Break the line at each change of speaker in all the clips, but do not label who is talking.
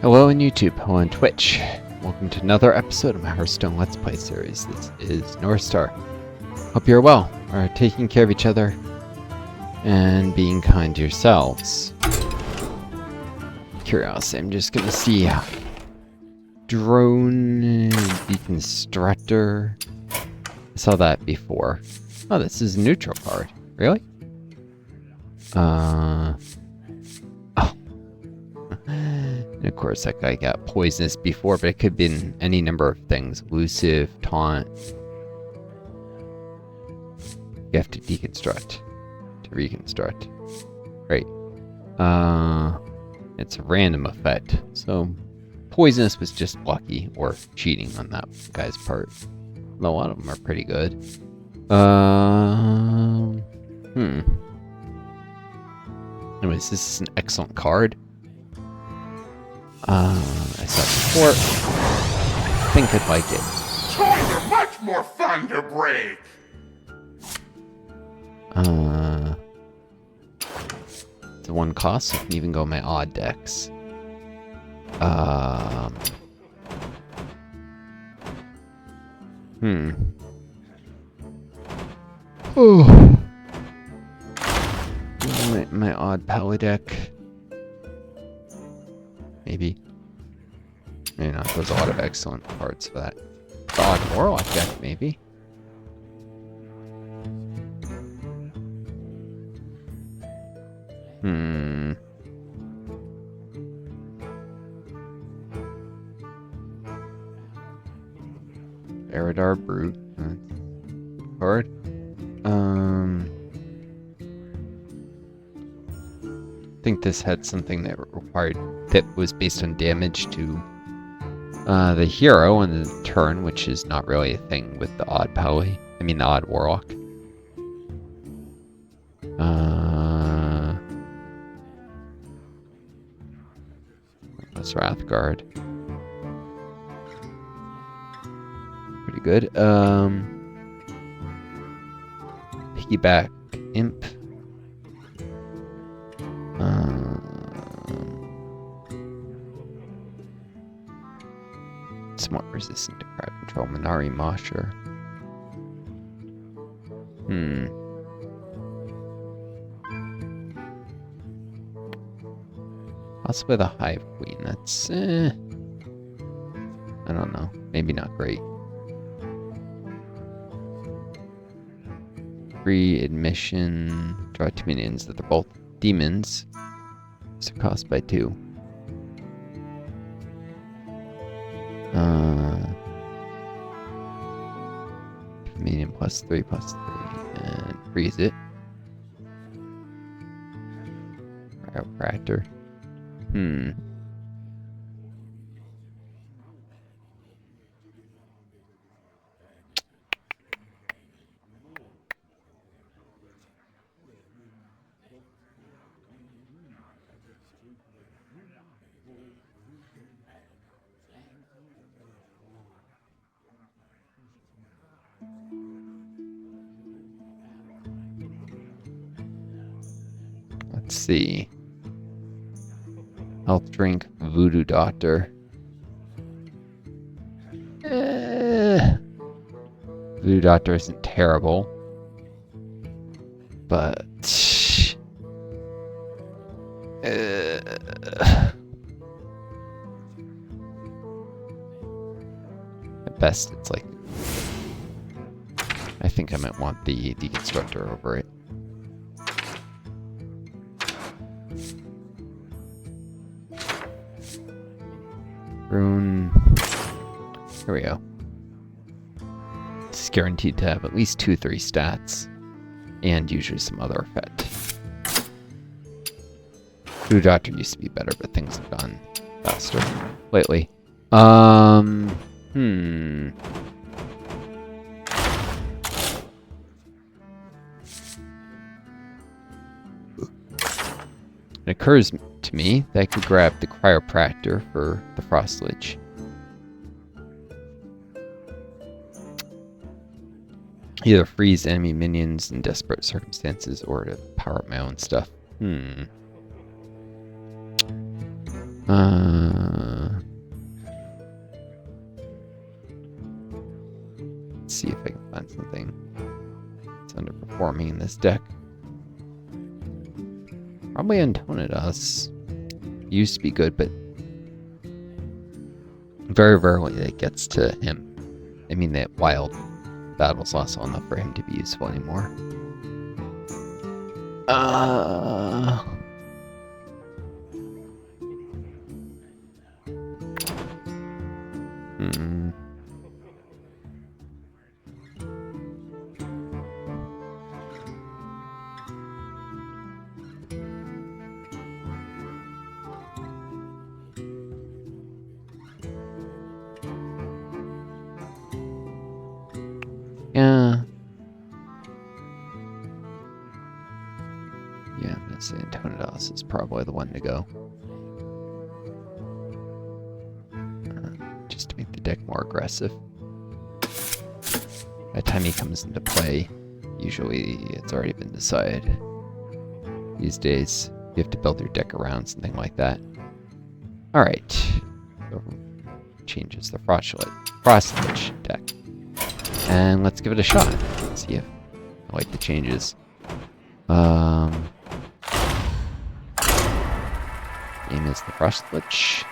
Hello on YouTube, hello on Twitch. Welcome to another episode of my Hearthstone Let's Play series. This is Northstar. Hope you're well, are taking care of each other, and being kind to yourselves. Curiosity, I'm just gonna see Drone Deconstructor. I saw that before. Oh, this is a neutral card. Really? Oh. And of course, that guy got poisonous before, but it could have been any number of things. Elusive, taunt. You have to deconstruct to reconstruct. Right. It's a random effect. So, poisonous was just lucky or cheating on that guy's part. A lot of them are pretty good. Anyways, this is an excellent card. I saw it before. I think I'd like it.
Toys are much more fun to break.
It's a one cost, so I can even go my odd decks. Oh. My odd pally deck. Maybe. Maybe not. There's a lot of excellent cards for that. The odd warlock deck, maybe. Eridar Brute. Card. I think this had something that required that was based on damage to the hero on the turn, which is not really a thing with the odd pally. I mean the odd warlock. That's Wrathguard. Pretty good. Piggyback Imp. Somewhat resistant to crowd control. Minari Mosher. Possibly the Hive Queen. That's I don't know. Maybe not great. Free admission. Draw 2 minions that are both demons. So cost by 2. Minion +3/+3 and freeze it. Chiropractor. Let's see. Health drink, Voodoo Doctor. Voodoo Doctor isn't terrible, but at best it's like I think I might want the Deconstructor over it. Rune. Here we go. It's guaranteed to have at least 2-3 stats, and usually some other effect. Voodoo Doctor used to be better, but things have gone faster lately. It occurs to me that I could grab the Chiropractor for the Frost Lich. Either freeze enemy minions in desperate circumstances or to power up my own stuff. farming in this deck. Probably Antonidas. Used to be good, but very rarely it gets to him. I mean, that wild battle's also enough for him to be useful anymore. Yeah, I'd say Antonidas is probably the one to go. Just to make the deck more aggressive. By the time he comes into play, usually it's already been decided. These days, you have to build your deck around something like that. Alright. So, changes the Frost Lich deck. And let's give it a shot. Let's see if I like the changes. Game is the Frost Lich.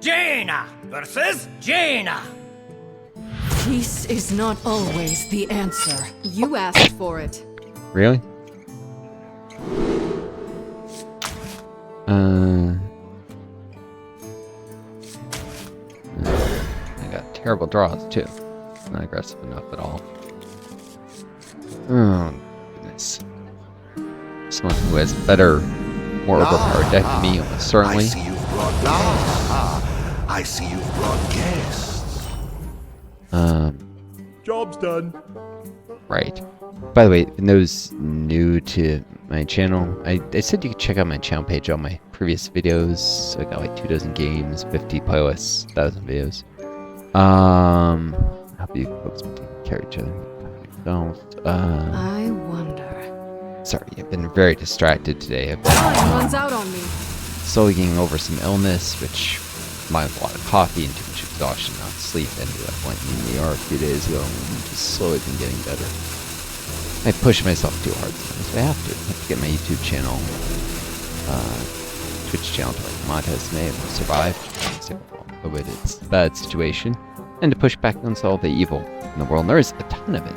Jaina versus Jaina.
Peace is not always the answer. You asked for it.
Really? I got terrible draws too. Not aggressive enough at all. Oh goodness. Someone who has better, more overpowered deck than me, almost certainly.
I see you've brought I see you've brought guests.
Job's done.
Right. By the way, those new to my channel, I said you could check out my channel page, all my previous videos. I got like 24 games, 50 playlists, 1,000 videos. Hope you folks been taking care of each other.
I wonder.
Sorry, I've been very distracted today. I've been
Time runs out on me.
slowly getting over some illness, which combined with a lot of coffee and too much exhaustion, not sleep. Ended up went in the ER a few days ago and just slowly been getting better. I push myself too hard sometimes, but I have to get my YouTube channel, Twitch channel to like monetize me and survive. So, COVID, it's a bad situation. And to push back against all the evil in the world. And there is a ton of it.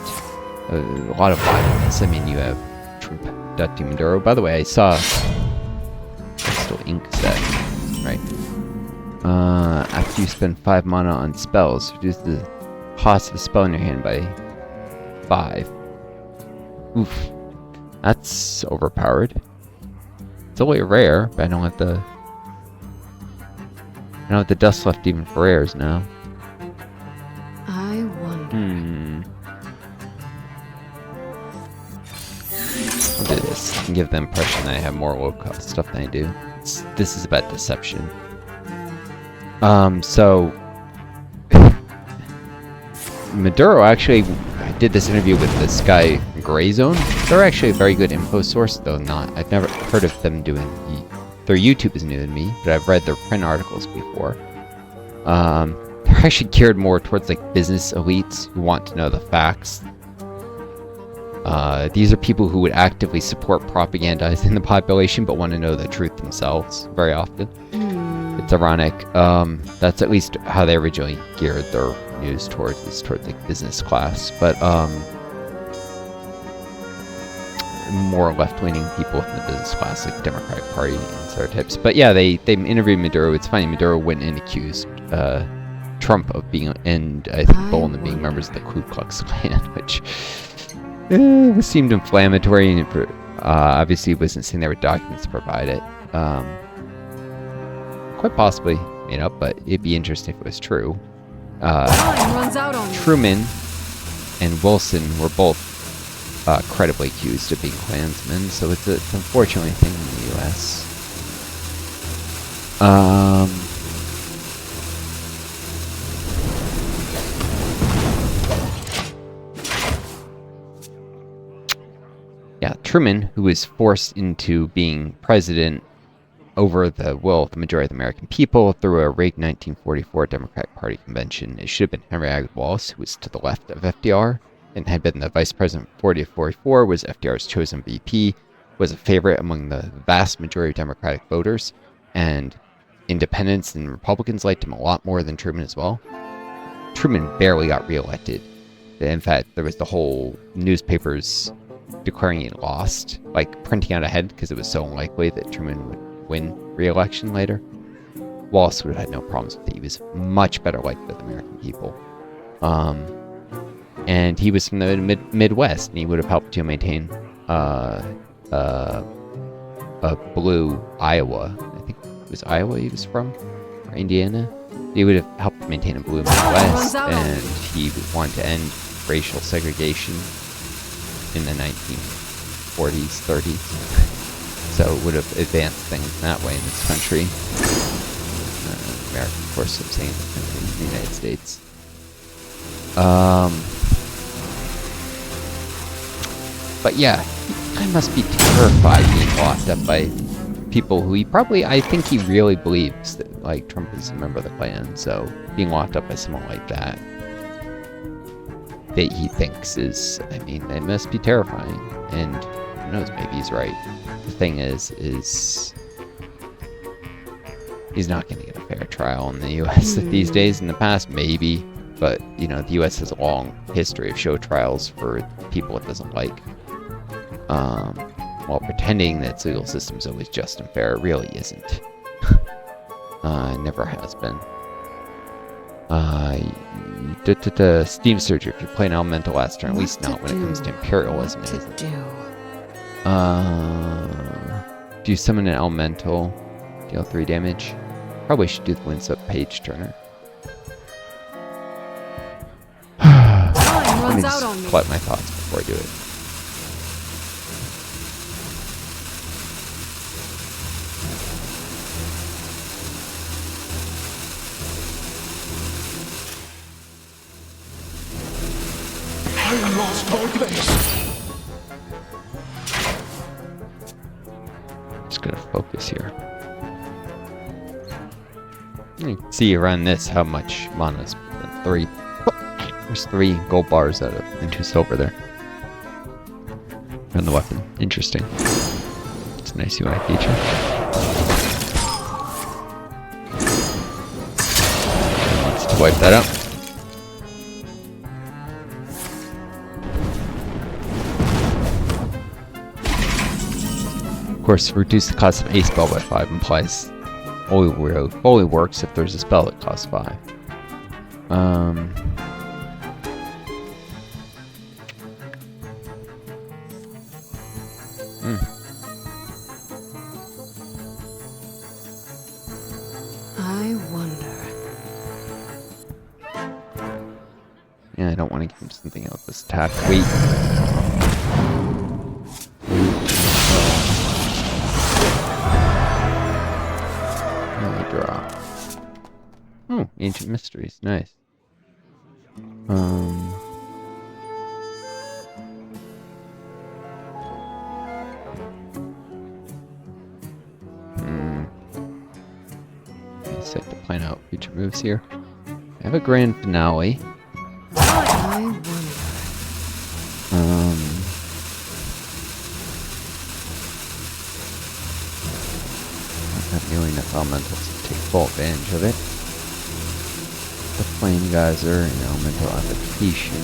A lot of violence. I mean, you have Troop.D Maduro. By the way, I saw Crystal Ink set, right? After you spend 5 mana on spells, reduce the cost of a spell in your hand by 5. Oof. That's overpowered. It's only rare, but I don't have the dust left even for rares now.
I wonder.
I'll do this and give the impression that I have more low-cost stuff than I do. This is about deception. So Maduro actually, I did this interview with this guy Gray Zone. They're actually a very good info source, though not. I've never heard of them doing. Their YouTube is new to me, but I've read their print articles before. They're actually geared more towards like business elites who want to know the facts. These are people who would actively support propagandizing the population, but want to know the truth themselves very often. It's ironic. That's at least how they originally geared their news towards like business class, but more left-leaning people within the business class, like Democratic Party and stereotypes. But yeah, they interviewed Maduro. It's funny, Maduro went and accused Trump of being, and I think Bolin of being members of the Ku Klux Klan, which seemed inflammatory, and it, obviously wasn't saying there were documents to provide it. Quite possibly made up, but it'd be interesting if it was true.
Time runs out on me.
Truman and Wilson were both credibly accused of being Klansmen, so it's unfortunately a thing in the U.S. Yeah, Truman, who was forced into being president over the will of the majority of the American people through a rigged 1944 Democratic Party convention. It should have been Henry I. Wallace, who was to the left of FDR and had been the vice president from 40 to 44, was FDR's chosen VP, was a favorite among the vast majority of Democratic voters, and independents and Republicans liked him a lot more than Truman as well. Truman barely got reelected. In fact, there was the whole newspapers declaring he lost, like printing out ahead because it was so unlikely that Truman would win re-election later. Wallace would have had no problems with it. He was much better liked by the American people. And he was from the Midwest, and he would have helped to maintain a blue Iowa. I think it was Iowa he was from, or Indiana. He would have helped maintain a blue Midwest, and he wanted to end racial segregation in the 1940s, 30s. So it would have advanced things that way in this country. America, of course, I'm saying this country, the United States. But yeah, I must be terrified being locked up by people who I think he really believes that, like, Trump is a member of the Klan, so being locked up by someone like that he thinks is, I mean, it must be terrifying, and who knows, maybe he's right. The thing is he's not going to get a fair trial in the U.S. these days. In the past, maybe, but, you know, the U.S. has a long history of show trials for people it doesn't like. While pretending that its legal system is always just and fair, it really isn't. It never has been. Steam Surger, if you're playing Elemental last turn, at least not when it comes to Imperialism, it isn't. Do you summon an Elemental? Deal 3 damage? Probably should do the Winds Up page turner. Let me just collect my thoughts before I do it.
I lost my place.
Just gonna focus here. You can see around this how much mana is 3. There's 3 gold bars out of and 2 silver there. And the weapon. Interesting. It's a nice UI feature. And wants to wipe that out. Of course, reduce the cost of a spell by 5 implies only works if there's a spell that costs 5.
I wonder.
Yeah, I don't want to give him something else. This attack. Wait. Draw. Oh, Ancient Mysteries. Nice. Set to plan out future moves here. I have a grand finale.
I wonder.
Not nearly enough elementals to take full advantage of it. The Flame Geyser and Elemental Adaptation.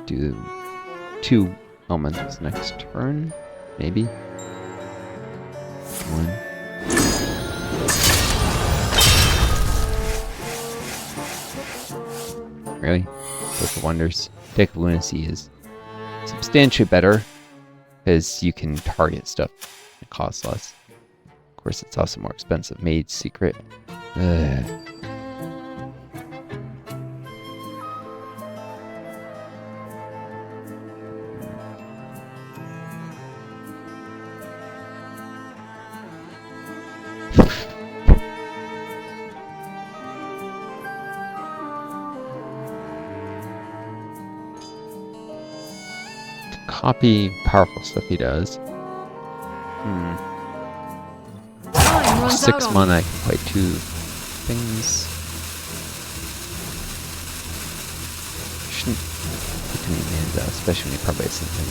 Do 2 elementals next turn, maybe. 1. Really? Book of Wonders. Deck of Lunacy is substantially better because you can target stuff that costs less. Of course, it's also more expensive. Maid's Secret. Ugh. copy powerful stuff he does.
Time runs out
6
on
mana,
me.
I can play 2 things. Shouldn't put too many mans out, especially when he probably has something.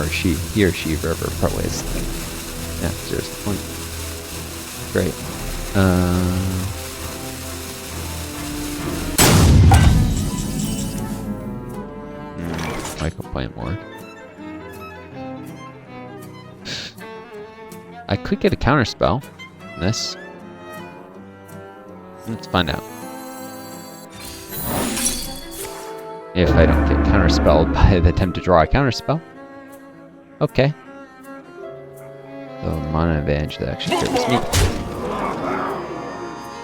Or he or she, whoever probably has something. Yeah, there's the point. Great. Michael playing more. I could get a counter spell in this. Let's find out. If I don't get counterspelled by the attempt to draw a counterspell. Okay. So mana advantage that actually favors me.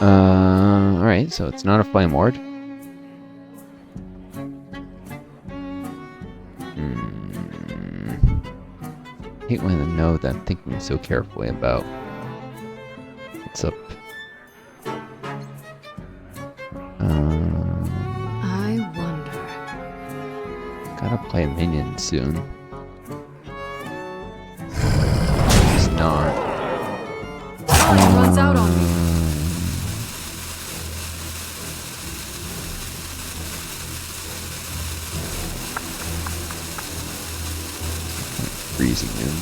Alright, so it's not a flame ward. I hate when I know that I'm thinking so carefully about what's up.
I wonder.
Gotta play a minion soon. It's not.
Time runs out on me.
Freezing Moon.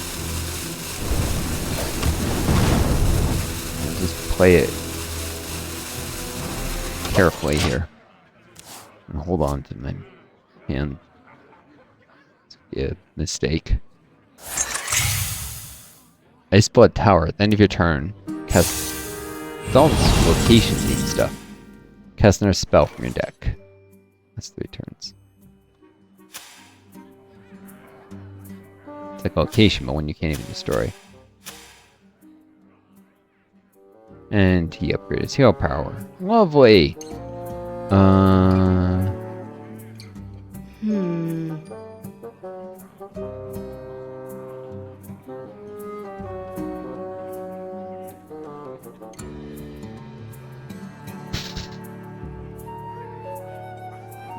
I'll just play it carefully here. And hold on to my hand. Yeah, mistake. Iceblood Tower. At the end of your turn, cast. It's all this location themed stuff. Cast another spell from your deck. That's 3 turns. It's like a location, but one you can't even destroy. And he upgraded his heal power. Lovely!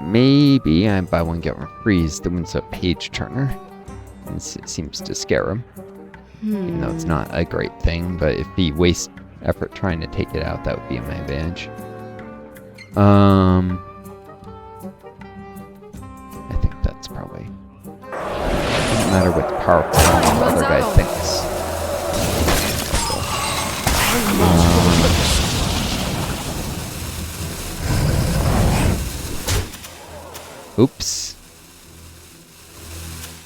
Maybe I buy one, get one free. The one's a page turner. It seems to scare him. Even though it's not a great thing, but if he wastes effort trying to take it out, that would be in my advantage. I think that's probably... Doesn't matter what powerful the other guy thinks. Oops.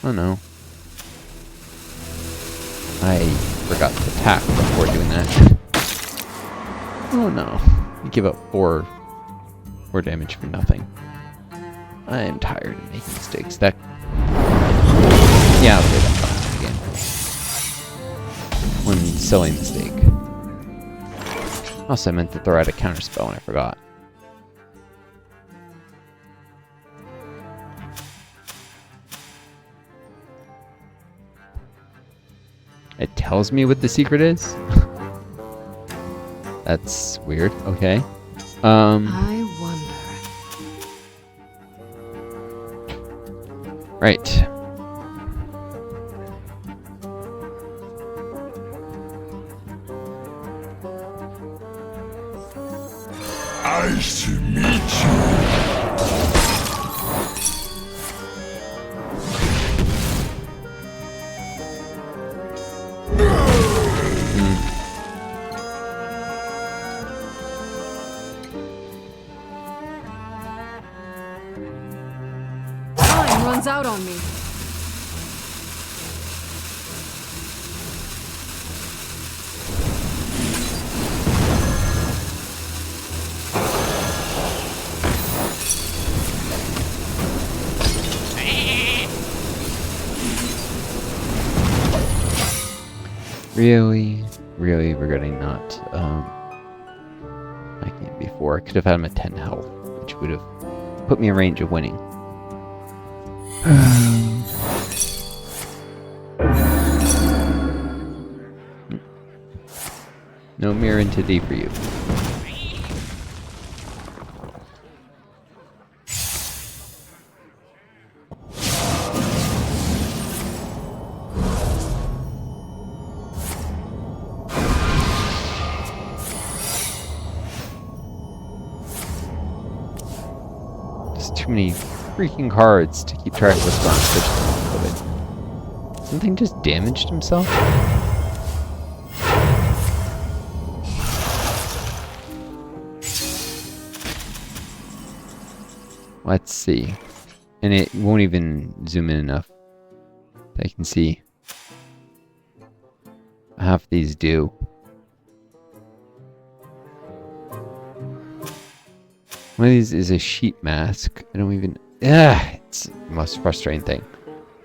Oh no. I forgot to attack before doing that. Oh no. You give up 4 damage for nothing. I am tired of making mistakes. That... Yeah, I'll say that again. One silly mistake. Also, I meant to throw out a counterspell and I forgot. It tells me what the secret is? That's weird. Okay.
I wonder.
Right.
Nice to meet you.
Time runs out on me.
Really regretting not making it before. I could have had him at 10 health, which would have put me in range of winning. No mirror into D for you. just too many freaking cards to keep track of what's going on with it. Something just damaged himself? Let's see. And it won't even zoom in enough that I can see half these do. One of these is a sheet mask. I don't even... it's the most frustrating thing.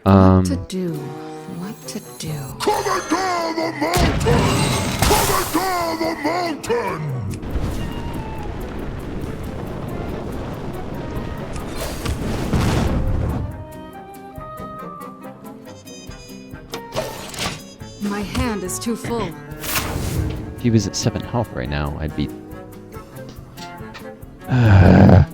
What to do? What to do?
Commander the mountain! Commander the mountain!
My hand is too full.
If he was at 7 health right now, I'd be... I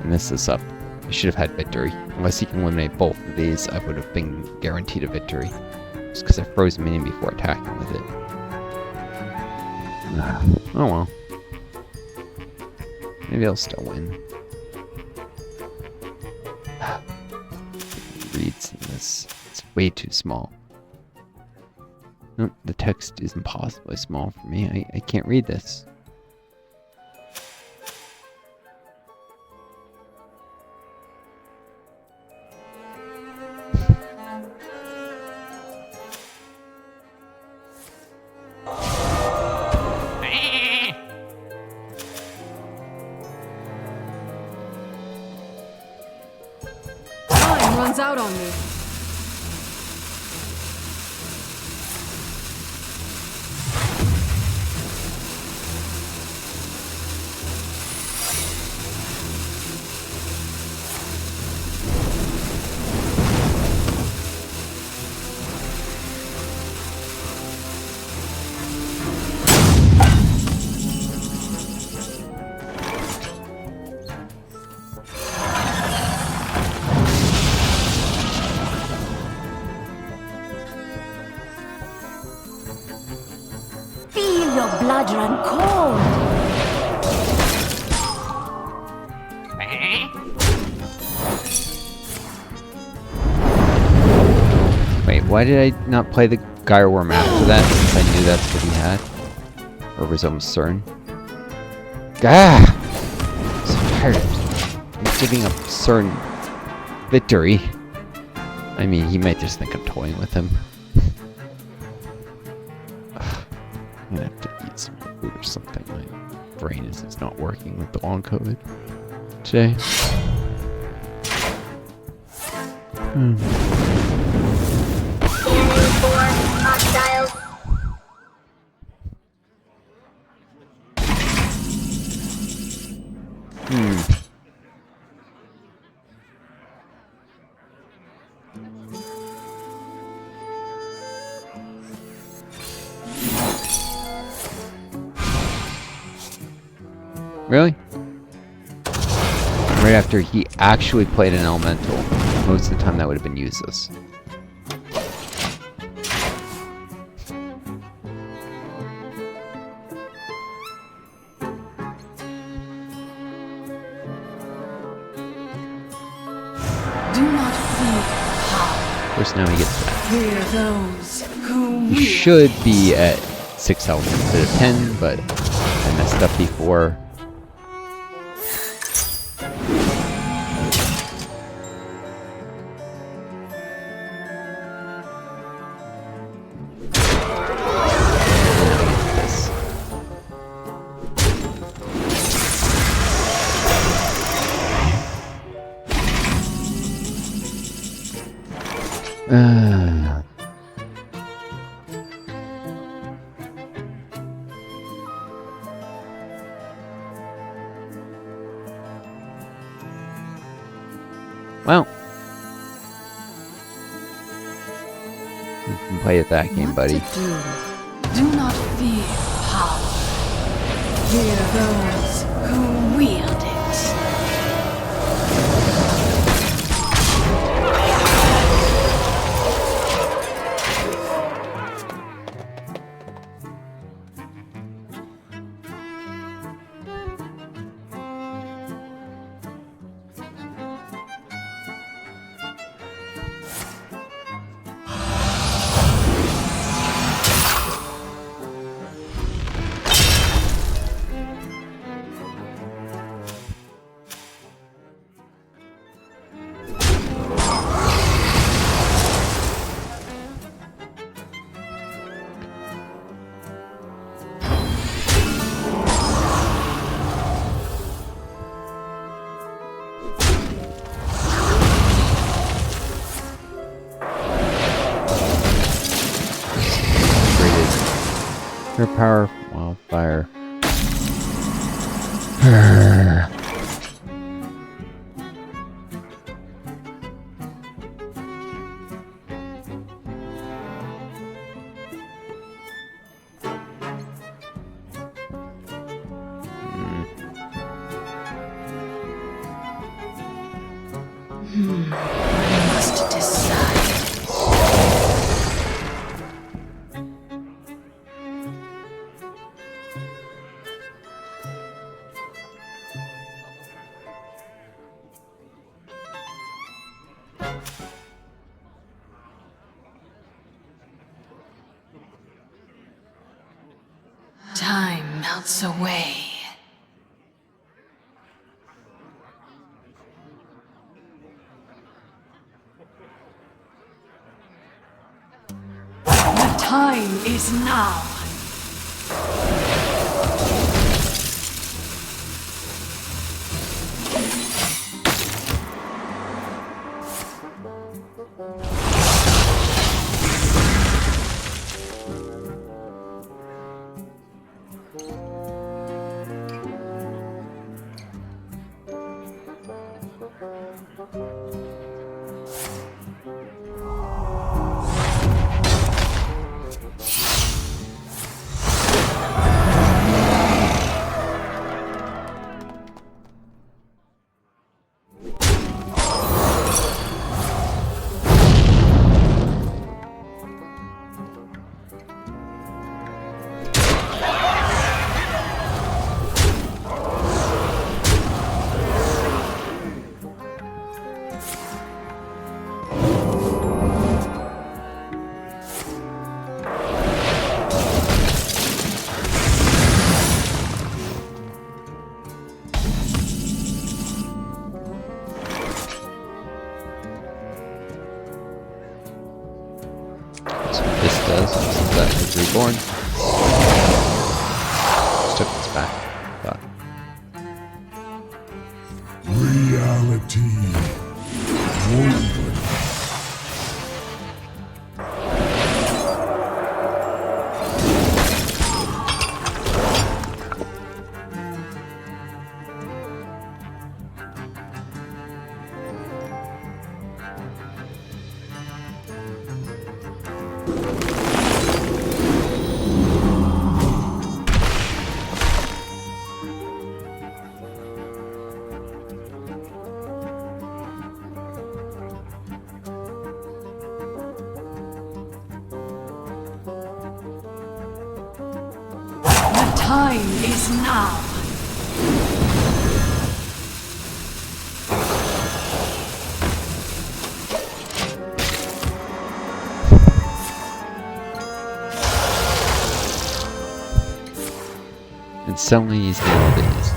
messed this up. I should have had victory. Unless he can eliminate both of these, I would have been guaranteed a victory. Just because I froze a minion before attacking with it. Oh well. Maybe I'll still win. Reads in this. It's way too small. Nope, the text is impossibly small for me. I can't read this.
Time runs out on me.
Feel your blood run cold.
Wait, why did I not play the Gyre Worm after that? Since I knew that's what he had. Or was almost certain. I'm so tired of giving up certain victory. I mean, he might just think I'm toying with him. I'm gonna have to eat some food or something. My brain is just not working with the long COVID today. Really? Right after he actually played an elemental. Most of the time that would have been useless.
Do not fear.
Of course now he gets that.
Fear those whom
He
we
should be at 6 health instead of 10, but I messed up before. Well, you can play it that game, buddy.
What to do? Do not fear power. Fear those who wield it.
Her power, wildfire.
I must decide. Time melts away. The time is now.
This does, since that is reborn. Just took this back. But
Reality. Woven.
The time is now.
and suddenly he's nailed these.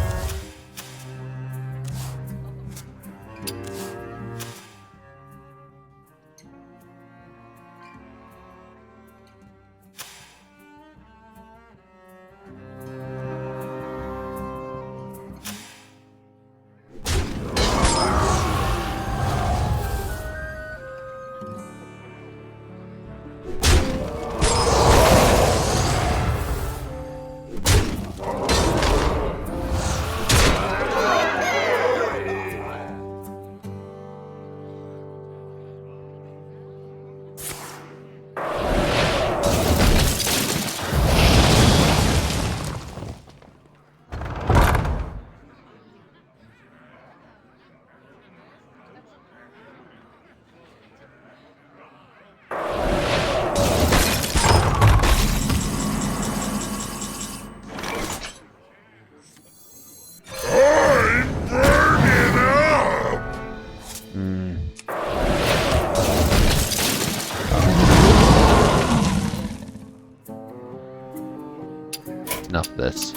Enough of this.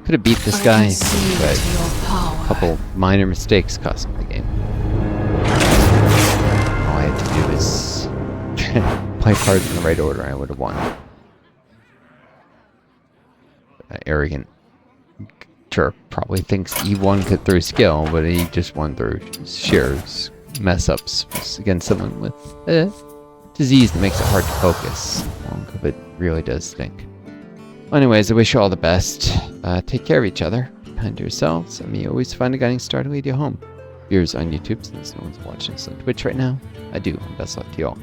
Could have beat this guy, but a couple minor mistakes cost me the game. All I had to do is play cards in the right order, I would have won. That arrogant jerk probably thinks he won through skill, but he just won through sheer mess-ups against someone with a disease that makes it hard to focus. Long of it really does stink. Anyways, I wish you all the best. Take care of each other. Be kind to yourselves. And may you always find a guiding star to lead you home. Viewers on YouTube, since no one's watching us on Twitch right now, I do. And best luck to you all.